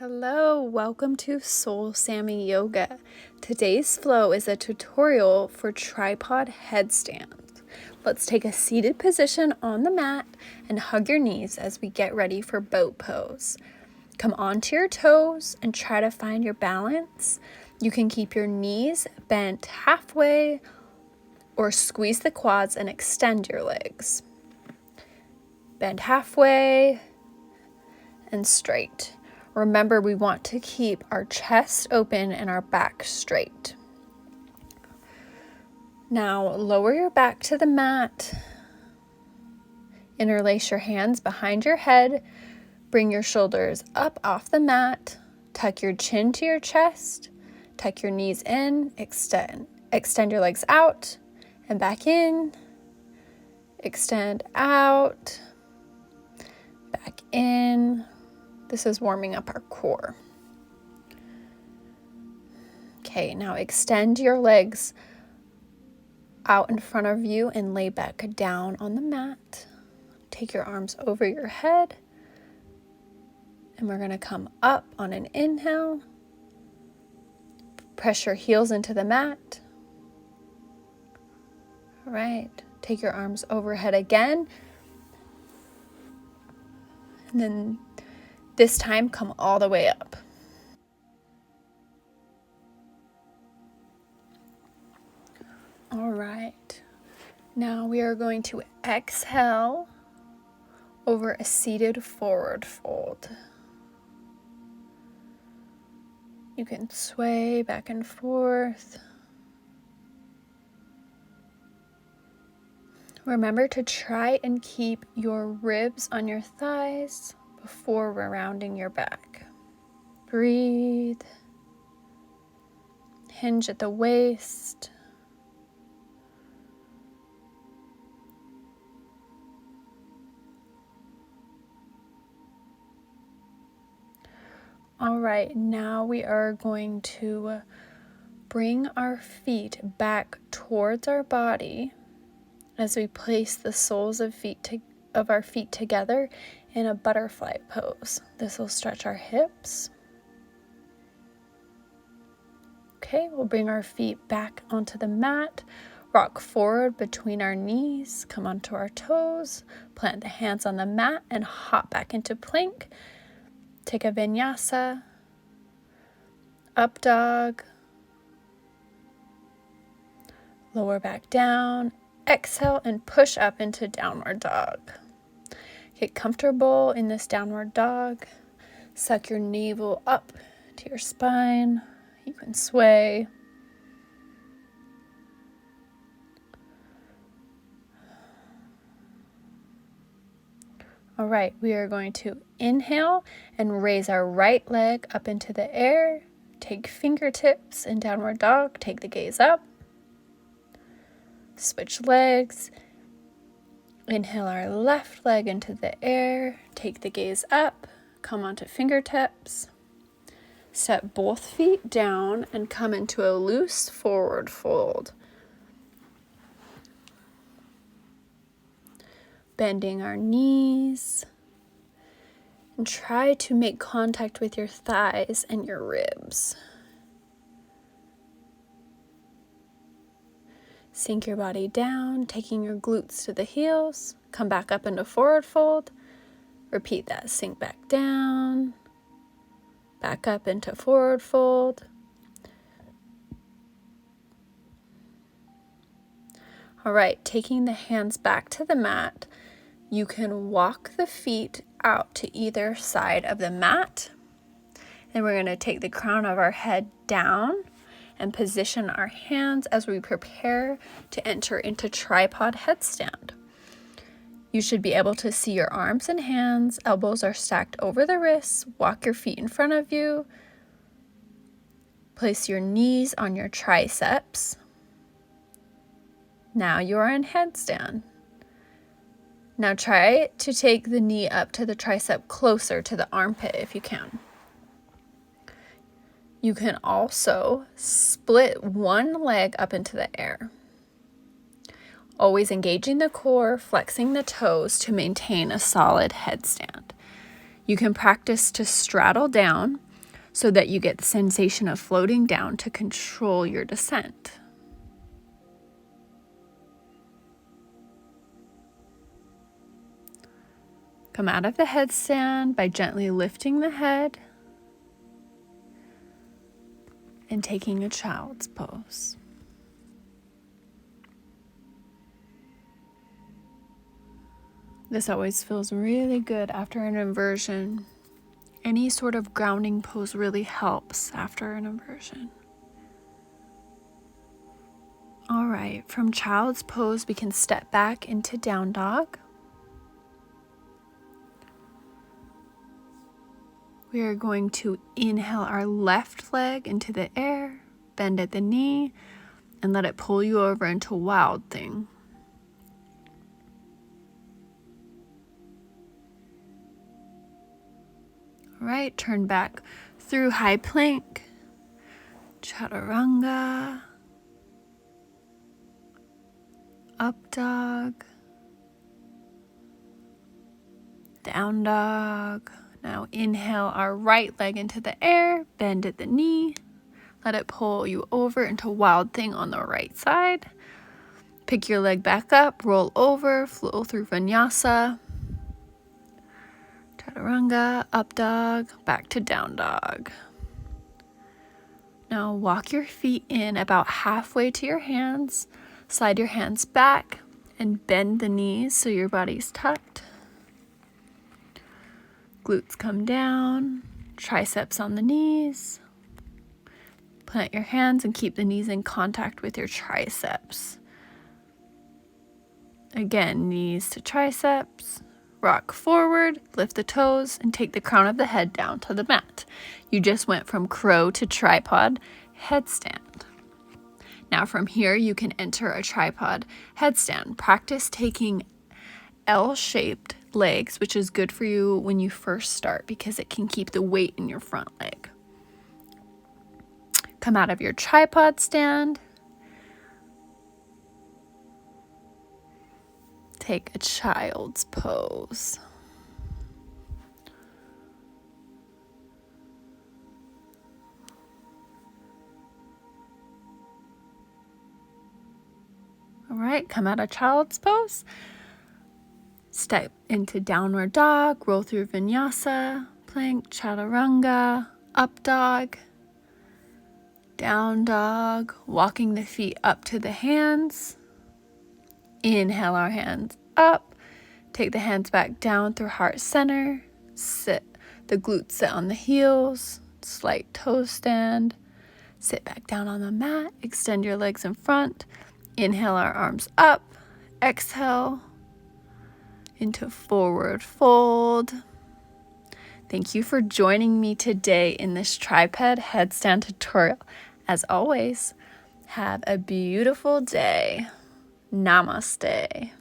Hello, welcome to Soul Sammy Yoga. Today's flow is a tutorial for tripod headstand. Let's take a seated position on the mat and hug your knees as we get ready for boat pose. Come onto your toes and try to find your balance. You can keep your knees bent halfway or squeeze the quads and extend your legs. Bend halfway and straight. Remember, we want to keep our chest open and our back straight. Now, lower your back to the mat. Interlace your hands behind your head. Bring your shoulders up off the mat. Tuck your chin to your chest. Tuck your knees in. Extend your legs out and back in. Extend out. Back in. This is warming up our core. Okay, now extend your legs out in front of you and lay back down on the mat. Take your arms over your head. And we're going to come up on an inhale. Press your heels into the mat. All right, take your arms overhead again. And then this time, come all the way up. All right. Now we are going to exhale over a seated forward fold. You can sway back and forth. Remember to try and keep your ribs on your thighs before rounding your back. Breathe. Hinge at the waist. All right, now we are going to bring our feet back towards our body as we place the soles of our feet together in a butterfly pose. This will stretch our hips. Okay, we'll bring our feet back onto the mat, rock forward between our knees, come onto our toes, plant the hands on the mat and hop back into plank. Take a vinyasa, up dog, lower back down, exhale and push up into downward dog. Get comfortable in this downward dog. Suck your navel up to your spine. You can sway. All right, we are going to inhale and raise our right leg up into the air. Take fingertips in downward dog. Take the gaze up. Switch legs. Inhale our left leg into the air. Take the gaze up. Come onto fingertips. Step both feet down and come into a loose forward fold. Bending our knees. And try to make contact with your thighs and your ribs. Sink your body down, taking your glutes to the heels. Come back up into forward fold. Repeat that. Sink back down. Back up into forward fold. All right, taking the hands back to the mat, you can walk the feet out to either side of the mat. And we're going to take the crown of our head down and position our hands as we prepare to enter into tripod headstand. You should be able to see your arms and hands. Elbows are stacked over the wrists. Walk your feet in front of you. Place your knees on your triceps. Now you are in headstand. Now try to take the knee up to the tricep closer to the armpit if you can. You can also split one leg up into the air. Always engaging the core, flexing the toes to maintain a solid headstand. You can practice to straddle down so that you get the sensation of floating down to control your descent. Come out of the headstand by gently lifting the head and taking a child's pose. This always feels really good after an inversion. Any sort of grounding pose really helps after an inversion. All right, from child's pose, we can step back into down dog. We are going to inhale our left leg into the air, bend at the knee, and let it pull you over into wild thing. All right, turn back through high plank, chaturanga, up dog, down dog. Now inhale our right leg into the air, bend at the knee, let it pull you over into wild thing on the right side. Pick your leg back up, roll over, flow through vinyasa. Chaturanga, up dog, back to down dog. Now walk your feet in about halfway to your hands. Slide your hands back and bend the knees so your body's tucked. Glutes come down, triceps on the knees. Plant your hands and keep the knees in contact with your triceps. Again, knees to triceps. Rock forward, lift the toes, and take the crown of the head down to the mat. You just went from crow to tripod headstand. Now from here, you can enter a tripod headstand. Practice taking L-shaped legs, which is good for you when you first start because it can keep the weight in your front leg. Come out of your tripod stand. Take a child's pose. All right, come out of child's pose. Step into downward dog, roll through vinyasa, plank, chaturanga, up dog, down dog, walking the feet up to the hands. Inhale our hands up, take the hands back down through heart center, sit, the glutes sit on the heels, slight toe stand, sit back down on the mat, extend your legs in front, inhale our arms up, exhale into forward fold. Thank you for joining me today in this tripod headstand tutorial. As always, have a beautiful day. Namaste.